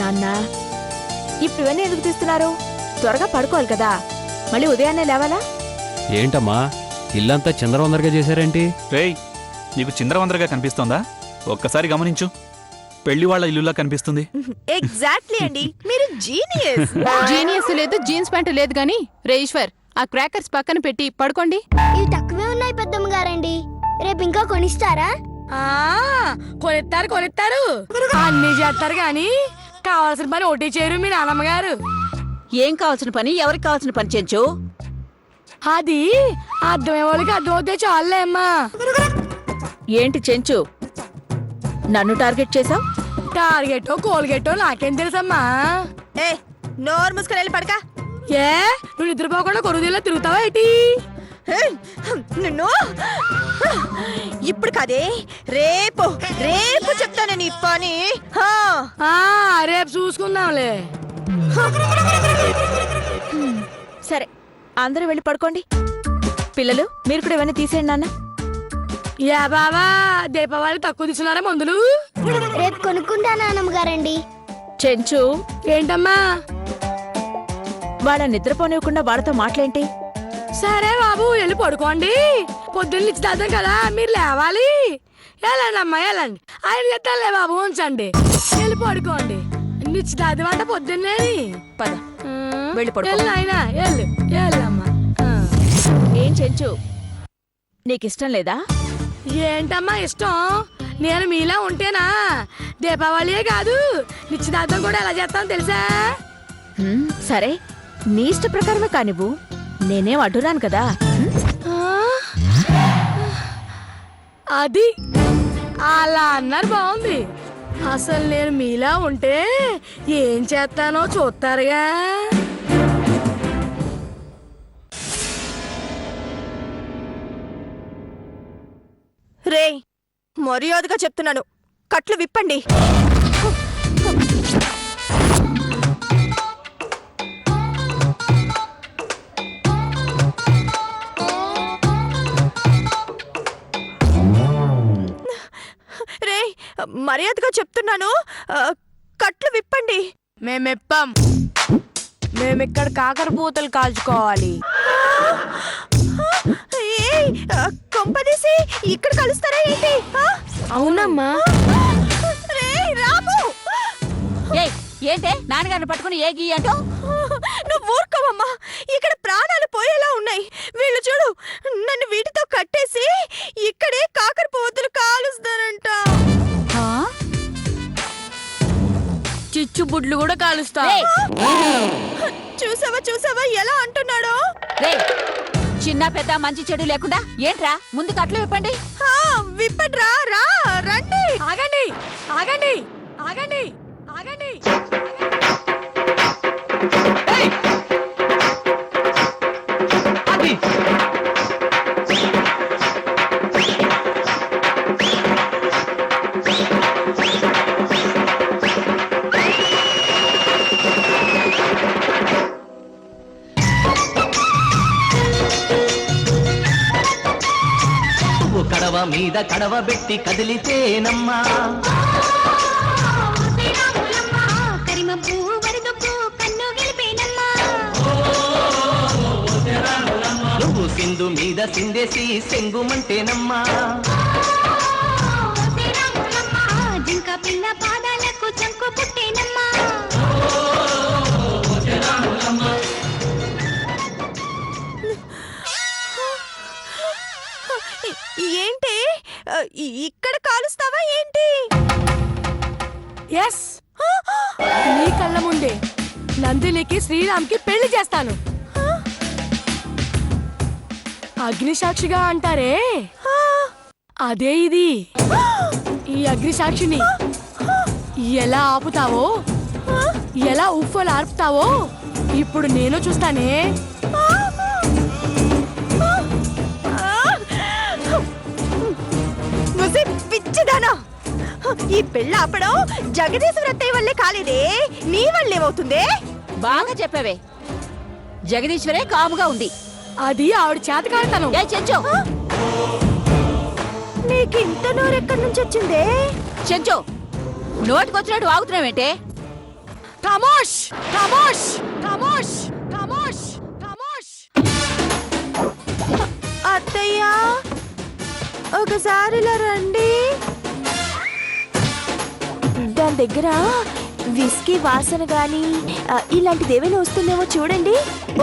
నాన్న, ఇప్పుడు ఇవన్నీ ఎందుకు తీస్తున్నారు? త్వరగా పడుకోవాలి కదా, మళ్ళీ ఉదయాన్నే లేవాలా? ఏంటమ్మా ఇల్లంతా చిందరవందరగా చేశారేంటి? రేయ్, నీకు చిందరవందరగా కనిపిస్తోందా? ఒక్కసారి గమనించు, పెళ్లి వాళ్ళ ఇల్లులా కనిపిస్తుంది. ఎగ్జాక్ట్లీ అండి, మీరు జీనియస్. జీనియస్ లేదు, జీన్స్ ప్యాంటు లేదు గాని రేశ్వర్, ఆ క్రాకర్స్ పక్కన పెట్టి పడుకోండి. ఇవి తక్కువే ఉన్నాయి పెద్దమ్మ గారండి, రేపు ఇంకా కొనిస్తారా? కొనిస్తారు అన్ని చేస్తారు గాని కావాల్సిన పని ఒకటి చేయరు మీ నాన్నమ్మ గారు. ఏం కావాల్సిన పని, ఎవరికి కావాల్సిన పని చెంచు? అది అర్థమయ్యే వాళ్ళకి అర్థమవుతే చాలే అమ్మా. ఏంటి చెంచు, నన్ను టార్గెట్ చేసావు? టార్గెటో కోల్గేటో నాకేం తెలుసమ్మా. ఏ నోరు మూసుకొని వెళ్ళి పడక. ఏ నువ్వు నిద్రపోకుండా కొరుదీలో తిరుగుతావా ఏంటి? నిన్ను ఇప్పుడు కాదే, రేపు రేపు చెప్తాను నీ పని. రేపు చూసుకుందాంలే. సరే, అందరూ వెళ్ళి పడుకోండి. పిల్లలు, మీరు కూడా ఇవన్నీ తీసేయండి నాన్న. యా బాబా, దీపావళి తక్కువ తీసుకున్నారా మందులు? రేపు కొనుక్కుంటా నాన్నమ్మ గారండి. చెంచు, ఏంటమ్మా? వాళ్ళ నిద్రపోనివ్వకుండా వాళ్ళతో మాటలేంటి? సరే బాబు, వెళ్ళి పడుకోండి. పొద్దున్న ఇచ్చి దాదాం కదా, మీరు లేవాలి. వెళ్ళండి అమ్మా, వెళ్ళండి. ఆయన చెప్తానులే బాబు, ఉంచండి. వెళ్ళి పడుకోండి. నిశ్చితార్థం అంటే పొద్దున్నే. పద, వెళ్ళి పడుకో. వెళ్ళు ఆయన, వెళ్ళు వెళ్ళమ్మా. ఏం చెంచు, నీకిష్టం లేదా? ఏంటమ్మా ఇష్టం? నేను మీలా ఉంటేనా దీపావళియే కాదు, నిశ్చితార్థం కూడా ఎలా చేస్తాను తెలుసా? సరే, నీ ఇష్ట ప్రకారమే కానివ్వు, నేనేం అడ్డురాను కదా. అది అలా అన్నారు, బాగుంది. అసలు నేను మీలా ఉంటే ఏం చేస్తానో చూస్తారుగా. రే, మర్యాదగా చెప్తున్నాను, కట్లు విప్పండి. రే, మర్యాదగా చెప్తున్నాను, కట్లు విప్పండి. మేమెప్పం, మేమిక్కడ కాకరపూతలు కాల్చుకోవాలి. కొంపదీసి ఇక్కడ కలుస్తారా ఏంటి? అవునమ్మా. రాము, ఏంటే నాన్నగారిని పట్టుకుని ఏగి అంటూ? నువ్వు ఊరుకోవమ్మా, ఇక్కడ ప్రాణాలు పోయేలా ఉన్నాయి. వీళ్ళు చూడు, నన్ను వీటితో కట్టేసి ఇక్కడే కాకర పువ్వులు కాలుస్తారంట. చిచ్చు బుడ్లు కూడా కాలుస్తా. చూసావా చూసావా ఎలా అంటున్నాడో? చిన్న పెద్ద మంచి చెడు లేకుండా ఏంట్రా, ముందు కట్లు విప్పండి. విప్పండి, రా రండి. ఆగండి ఆగండి ఆగండి ఆగండి. కడవ మీద కడవ పెట్టి కదిలితేనమ్మా, నువ్వు సింధు మీద సిందేసి సెంగుమంటేనమ్మా, జింక పిల్ల పాదాలకు చంకు పుట్టేనమ్మా. ఏంటి ఇక్కడ కాలుస్తావా ఏంటి? ఎస్, నీ కళ్ళ ముందే నందినికి శ్రీరామ్కి పెళ్లి చేస్తాను. అగ్నిసాక్షిగా అంటారే, అదే ఇది. ఈ అగ్నిసాక్షిని ఎలా ఆపుతావో, ఎలా ఉఫ్ఫలు ఆర్పుతావో ఇప్పుడు నేను చూస్తానే. పిచ్చిదానా, ఈ పెళ్ళి ఆపడం జగదీశ్వర అత్తయ్య వల్లే కాలేదే, నీ వల్లేమవుతుందే? బాగా చెప్పావే, జగదీశ్వరే కాముగా ఉంది. అది ఆవిడ చేత కాడతాను. చెంచో, నీకు ఇంత నోరెక్కడి నుంచి వచ్చిందే? చెంచో, నోటికొచ్చినట్టు వాగుతున్నావేంటే? ఖమోష్ ఖమోష్ ఖమోష్ ఖమోష్ ఖమోష్. అత్తయ్య ఒకసారి ఇలా రండి. దాని దగ్గర విస్కీ వాసన గాని ఇలాంటిది ఏమైనా వస్తుందేమో చూడండి.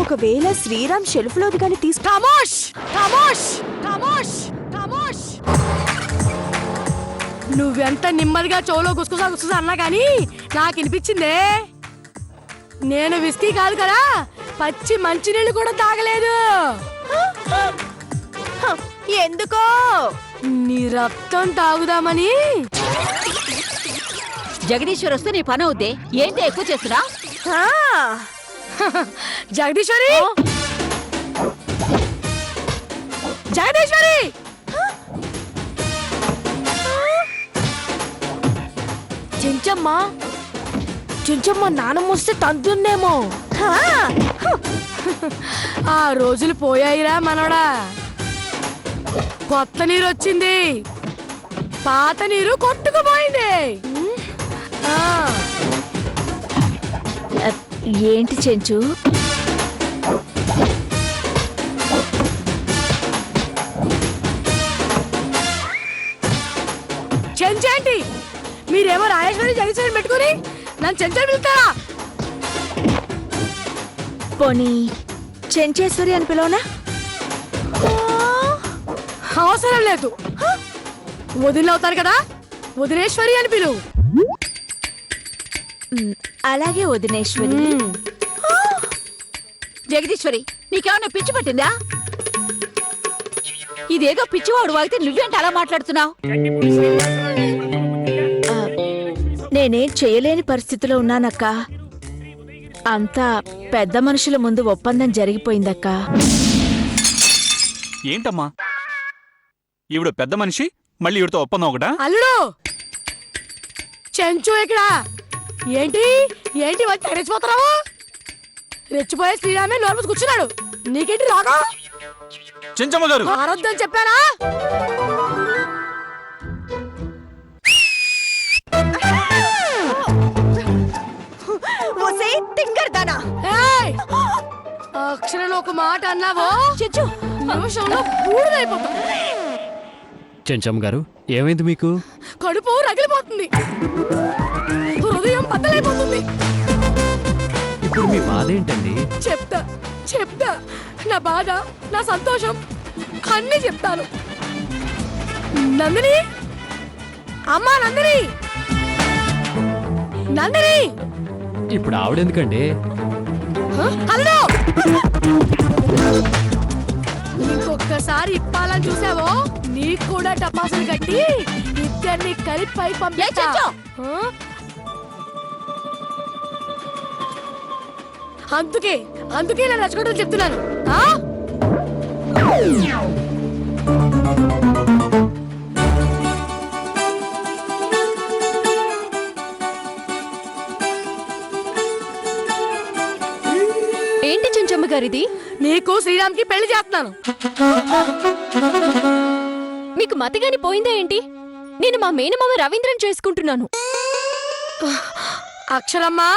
ఒకవేళ శ్రీరామ్ షెల్ఫ్ లోది కానీ తీసుకు. ఖమోష్ ఖమోష్ ఖమోష్ ఖమోష్. నువ్వెంత నెమ్మదిగా చెవులో గుసగుసా గుసగుసా అన్నా కానీ నాకు వినిపించిందే. నేను విస్కీ కాదు కదా, పచ్చి మంచినీళ్ళు కూడా తాగలేదు. ఎందుకో నీ రక్తం తాగుదామని. జగదీశ్వర్ వస్తే నీ పని అవుద్దే. ఏంటి ఎక్కువ చేస్తున్నా? జగదీశ్వరి జగదీశ్వరి చెంచమ్మ నానమ్మ వస్తే తంతుందేమో. ఆ రోజులు పోయాయిరా మనోడా. కొత్త నీరు వచ్చింది, పాత నీరు కొట్టుకుపోయింది. ఏంటి చెంచు? చెంచేంటి? మీరేమో రాజేశ్వరి జగదీశ్వరి పెట్టుకుని నన్ను చెంచని పిలుస్తారా? పోనీ చెంచేశ్వరి అని పిలవనా? అవసరం లేదు. వదినవుతారు కదా, వదినేశ్వరి అని పిలువు. అలాగే వదినేశ్వరి. జగదీశ్వరి, నీకేమన్నా పిచ్చి పట్టిందా? ఇదేదో పిచ్చివాడు అయితే నువ్వేంటి అలా మాట్లాడుతున్నావు? నేనేం చేయలేని పరిస్థితిలో ఉన్నానక్క. అంతా పెద్ద మనుషుల ముందు ఒప్పందం జరిగిపోయిందక్క. ఏంటమ్మా ఈవిడ పెద్ద మనిషి, మళ్ళీ ఈవిడతో ఒప్పందం ఒకటా? అల్లుడు చెంచు ఇక్కడ ఏంటి ఏంటి వచ్చి రెచ్చిపోతున్నావు? రెచ్చిపోయే శ్రీరామే నోర్మస్ కూర్చున్నాడు. నీకేంటి రాగా? చెంచమ్మ గారు ఆరొద్దని చెప్పానా? అక్షరంలో ఒక మాట అన్నావో చెంచు నిమిషంలో బూడిదైపోతుంది. చెంచమ్మ గారు ఏమైంది మీకు? కడుపు రగిలిపోతుంది, హృదయం బద్దలైపోతుంది. ఇప్పుడు మీ బాధ ఏంటండి? చెప్తా చెప్తా, నా బాధ నా సంతోషం అన్నీ చెప్తాను. నందిని, అమ్మా నందిని, నందిని. ఇప్పుడు ఆవిడెందుకండి? హలో, ఇంకొకసారి ఇప్పాలని చూసావో నీకు కూడా టపాసులు కట్టి ఇద్దరిని కలిపి పంపిస్తా. అందుకే అందుకే నేను రచ్చగొట్టని చెప్తున్నాను. ఏంటి చెంచమ్మ గారిది? నీకు శ్రీరామ్కి పెళ్లి చేస్తున్నాను. మీకు మతిగాని పోయిందా ఏంటి? నేను మా మేనమామ రవీంద్రన్ చేసుకుంటున్నాను. అక్షరమ్మా,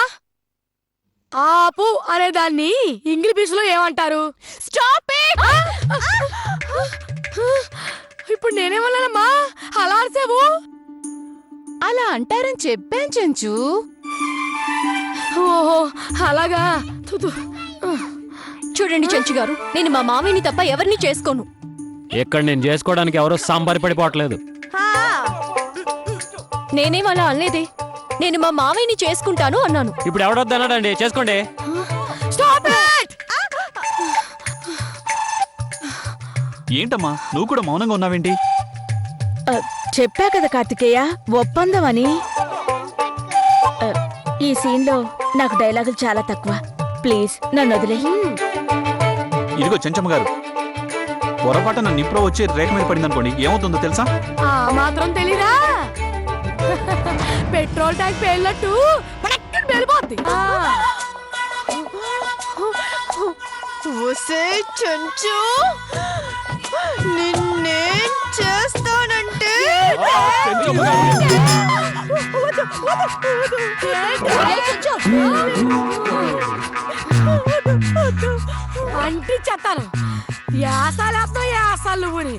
ఆపు అనేదాన్ని ఇంగ్లీష్ లో ఏమంటారు? Stop it. ఇప్పుడు నేనేమన్నానమ్మా అలా అరిసావు? అలా అంటారని చెప్పాను చెంచు. ఓహో అలాగా. చూడండి చెంచు గారు, నేను మా మామయ్యని తప్ప ఎవరిని చేసుకోను. ఇక్కడ నేను చేసుకోవడానికి ఎవరో సాంబారి పడిపోవట్లేదు. నేనేం అలా అనలేదే. నేను మా మామయ్యని చేసుకుంటాను అన్నాను. ఇప్పుడు ఎవడొద్దన్నాడండి? చేసుకోండి. ఏంటమ్మా నువ్వు కూడా మౌనంగా ఉన్నావేంటి? చెప్పా కదా కార్తికేయ, ఒప్పందం అని. ఈ సీన్లో నాకు డైలాగులు చాలా తక్కువ. ప్లీజ్ నన్ను వదిలే. ఇదిగో చెంచమ్మ గారు, పొరపాటున నిప్రో వచ్చి రేఖ మీద పడిందనుకోండి, ఏమవుతుందో తెలుసా? ఆ మాత్రం తెలీదా? పెట్రోల్ ట్యాంక్ పేలినట్టు పేలిపోద్ది. చెంచు, నిన్నేం చేస్తానంటే చెంచమ్మ గారు అంటించేస్తాను యాసాలేస్తావు యాసాలు నువ్వుని.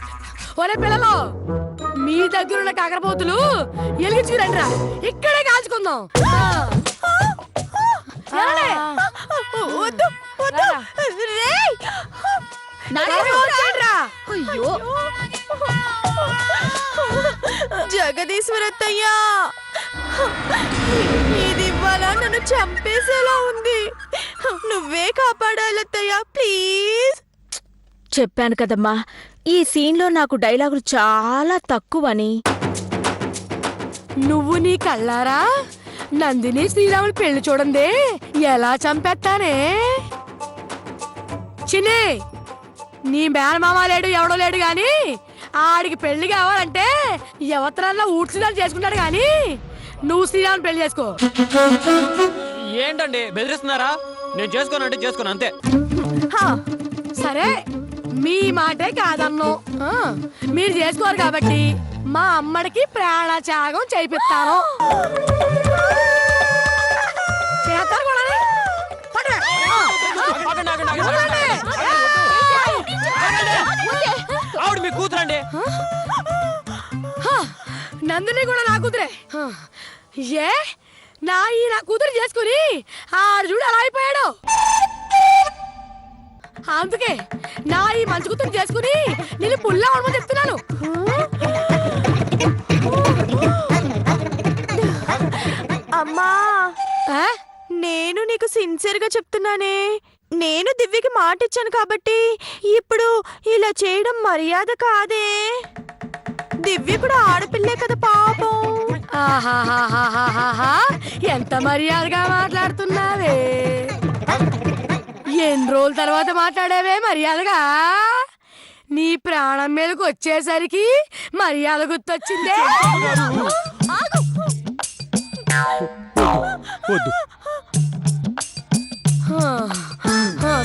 ఒరే పిల్లలు, మీ దగ్గర ఉన్న కాకరపోతులు ఎలిగించుకురండి రా, ఇక్కడే కాల్చుకుందాం. ఏమండి? వద్దు వద్దు రేయ్ త్వరగా వచ్చేయండి రా. అయ్యో జగదీశ్వరత్తయ్యా, ఇది ఇవాళ నన్ను చంపేసేలా ఉంది. నువ్వే కాపాడాలత్తయ్యా ప్లీజ్. చెప్పాను కదమ్మా, ఈ సీన్లో నాకు డైలాగులు చాలా తక్కువని. నువ్వు నీ కళ్ళారా నందిని శ్రీరాముని పెళ్లి చూడండి ఎలా చంపేస్తానే. చిన్ని, నీ మేనమామ లేడు ఎవడో లేడు గాని ఆడికి పెళ్లి కావాలంటే ఎవతరన్నా ఊడ్చిదాలు చేసుకుంటాడు గాని నువ్వు శ్రీరాముని పెళ్లి చేసుకో. ఏంటండి బెదిరిస్తున్నారా? నేను చేసుకోనంటే చేసుకోను అంతే. సరే, మీ మాటే కాదన్ను. మీరు చేసుకోరు కాబట్టి మా అమ్మడికి ప్రాణత్యాగం చేయిస్తాను. చేస్తారు కూడా. ఆవిడ మీ కూతురండి. నందిని కూడా నా కూతురే. ఏ నా కూతురు చేసుకుని ఆడు చూడు అలా అయిపోయాడు. అందుకే నా ఈ మంచి కూతురు చేసుకుని నేను పుల్లా ఉండమని చెప్తున్నాను. అమ్మా, నేను నీకు సిన్సియర్ గా చెప్తున్నానే. నేను దివ్యకి మాట ఇచ్చాను కాబట్టి ఇప్పుడు ఇలా చేయడం మర్యాద కాదే. దివ్య కూడా ఆడపిల్లే కదా పాపం. ఆహాహాహాహాహా, ఎంత మర్యాదగా మాట్లాడుతున్నావే. ఎన్ని రోజుల తర్వాత మాట్లాడావే మర్యాదగా. నీ ప్రాణం మీదకి వచ్చేసరికి మర్యాద గుర్తొచ్చిందే. వద్దు.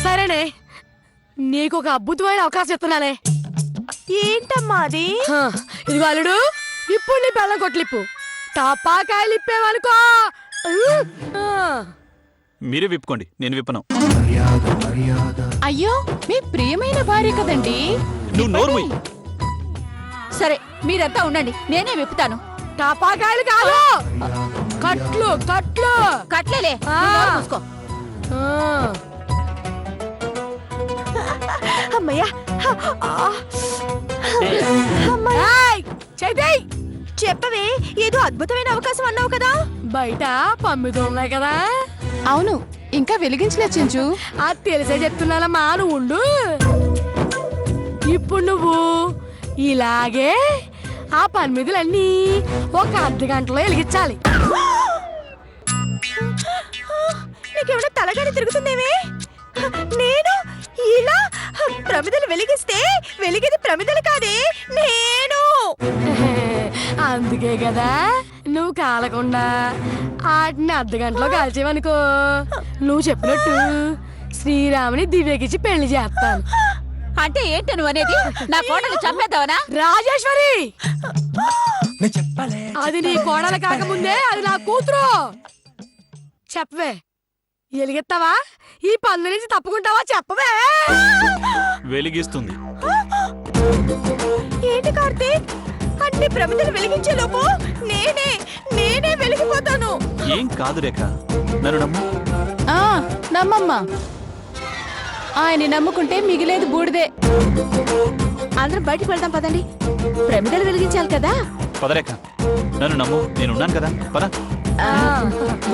సరేనే, నీకు ఒక అద్భుతమైన అవకాశం ఇస్తున్నానే. ఏంటమ్మా అది? ఇదిగో అల్లుడు, ఇప్పుడు నీ బెల్లం కొట్లిప్పు. టపాకాయలు ఇప్పేవనుకో. మీరే విప్పుకోండి, నేను విప్పను. అయ్యో, మీ ప్రియమైన భార్య కదండి. నువ్వు నోరు మూయ్. సరే, మీరంతా ఉండండి, నేనే విప్పుతాను. టపాకాయలు కాదు, కట్లు కట్లు. కట్లేలే, ఆ. నువ్వు నోరు మూసుకో. అమ్మయ్యా. ఏయ్, చేయి. చెప్పవే, ఏదో అద్భుతమైన అవకాశం అన్నావు కదా. బయట పమ్మిది ఉన్నాయి కదా. అవును, ఇంకా వెలిగించలేదు చెంచు. అది తెలిసే చెప్తున్నానమ్మా, నువ్వు ఉండు. ఇప్పుడు నువ్వు ఇలాగే ఆ పన్మిదులన్నీ ఒక అర్ధ గంటలో వెలిగించాలి. నీకేమైనా తలగాని తిరుగుతుందేమే? నేను ఇలా ప్రమిదలు వెలిగిస్తే వెలిగేది ప్రమిదలు కాదే, నేను. అందుకే కదా నువ్వు కాలకుండా వాటిని అర్ధ గంటలో కాల్చేవనుకో, నువ్వు చెప్పినట్టు శ్రీరాముని దివ్యకిచ్చి పెళ్లి చేస్తాను. అంటే ఏంటి నువ్వు అనేది? నా కోడలు చంపేద్దావనా? రాజేశ్వరి, అది నీ కోడలు కాకముందే అది నా కూతురు. చెప్పవే, ఎలిగెత్తావా? ఈ పన్ను నుంచి తప్పుకుంటావా? చెప్పవే. వెలిగిస్తుంది. ఏంటి కార్తీక్, అన్ని ప్రమిదలు వెలిగించే లోపు నేనే వెలిగిపోతాను. ఏం కాదు రేఖ, నన్ను నమ్ము. నమ్మమ్మా, ఆయన్ని నమ్ముకుంటే మిగిలేదు బూడిదే. అందరం బయటికి వెళ్దాం పదండి, ప్రమిదలు వెలిగించాలి కదా. పదరేఖ, నన్ను నమ్ము, నేనున్నాను కదా. పద.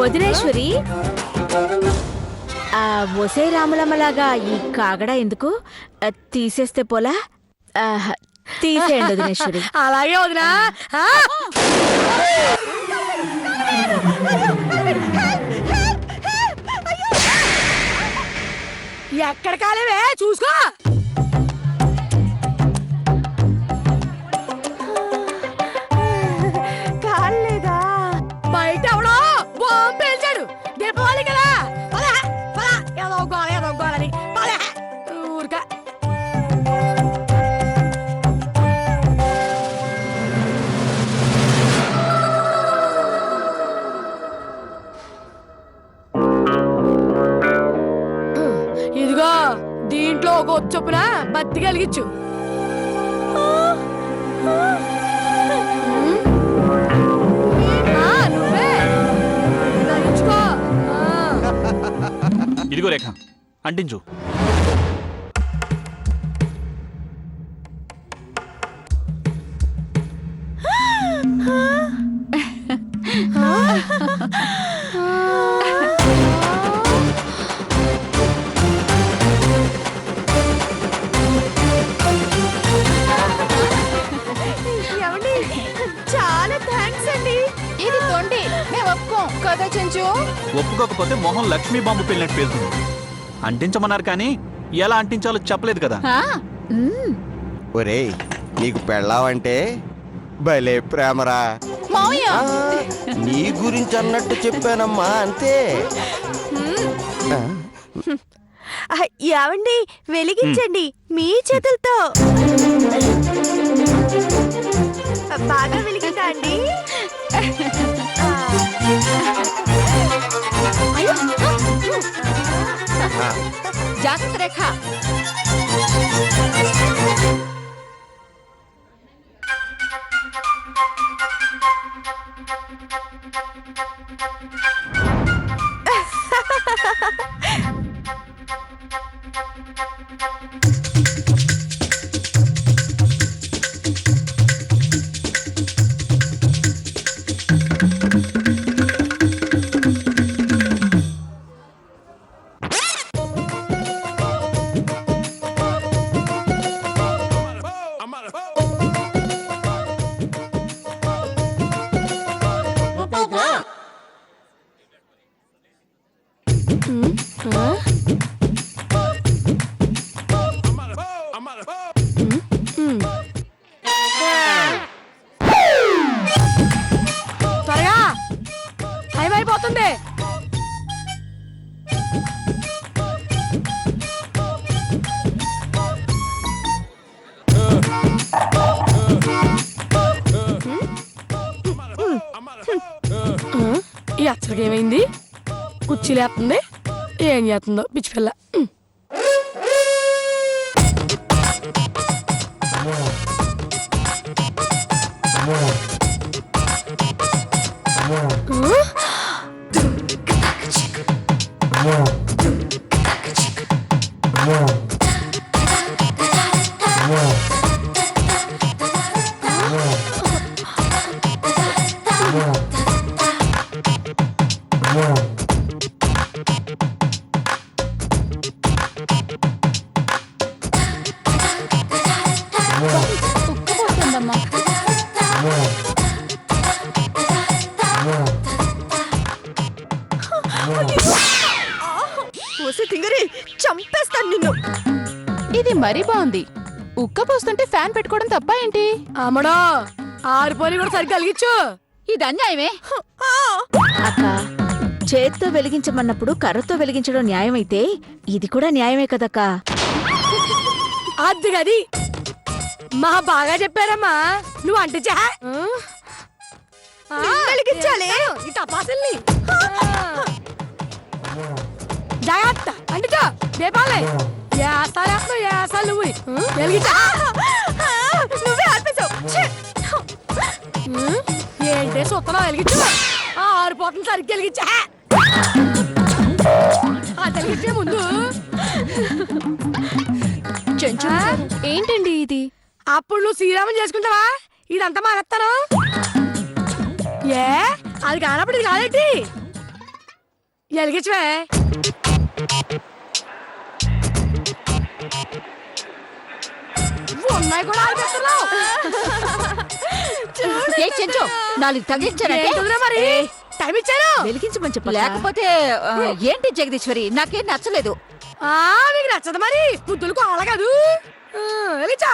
వదినేశ్వరి, ఒసే రాములమ్మలాగా ఈ కాగడ ఎందుకు? తీసేస్తే పోలా? తీసేయండి వదినేశ్వరి. అలాగే వదినా. ఎక్కడ కాలేవే చూసుకో. కాలేదా? బయట ఎవడో బాంబు పేల్చాడు. దీపావళి కదా. ఏదో గోలని ఊరికా. ఒక ఒత్తి చొప్పున బత్తి కలిగించు. నువ్వే కలిగించుకో. ఇదిగో రేఖ అంటించు. ఏమండి చాలా థ్యాంక్స్ అండి. ఇది తొండి మేము ఒప్పుకోం కదా చెంచు. ఒప్పుకోకపోతే మొహం లక్ష్మీ బాంబు పెళ్ళినట్టు పేలుతుంది. అంటించమన్నారు కానీ ఎలా అంటించాలో చెప్పలేదు కదా. ఆ, ఒరేయ్ నీకు పెళ్ళావంటే భలే ప్రేమరా. మావయ్య ఆ, నీ గురించి అన్నట్టు చెప్పానమ్మా అంతే. ఏమండి వెలిగించండి మీ చేతులతో. బాగా వెలిగిందా అండి? జాగ్రత్త రేఖ. త్వరగా టైం అయిపోతుంది. ఈ అచ్చడికి ఏమైంది? కుర్చీ లేస్తుంది, ఏం చేస్తుందో పిచ్చి పిల్ల. ఉక్కపోతుందమ్మా. ఓసి తింగరి చంపేస్తాను నిన్ను. ఇది మరీ బాగుంది. ఉక్క పోస్తుంటే ఫ్యాన్ పెట్టుకోవడం తప్ప ఏంటి? అమ్మడో ఆరిపోయి కూడా సరిగ్గా కలిగించు. ఇది అన్యాయమే. అక్క చేత్తో వెలిగించమన్నప్పుడు కర్రతో వెలిగించడం న్యాయమైతే ఇది కూడా న్యాయమే కదక్కా. అది గది మా బాగా చెప్పారమ్మా. నువ్వు అంటించా వెలిగించాలి. ఈ టపాసుల్ని జాగ్రత్త అంటితో దీపాలే ఏసాలు నువ్వు వెలిగించా. నువ్వే ఆర్పేశావు. ఛీ! ఏంటే సొత్తలో వెలిగించు. ఆరిపోతుంది సరిగ్గా వెలిగించా. ఆ వెలిగించే ముందు చెంచు ఏంటండి ఇది? అప్పుడు నువ్వు శ్రీరామం చేసుకుంటావా? ఇదంతా మానేస్తాను. ఏ అది కానప్పుడు ఇది కాదేంటి? వెలిగించవే. ఉన్నాయి కూడా ఆరిపోతున్నావు. ఏ చెంచు నాలుగు తగిలించారంటే ఏంటోదిరా మరి టైం ఇచ్చాను. వెలిగించమని చెప్ప. లేకపోతే ఏంటి జగదీశ్వరి, నాకేం నచ్చలేదు. మీకు నచ్చదు మరి. బుద్ధులు కోల కాదు. వెలిగించా.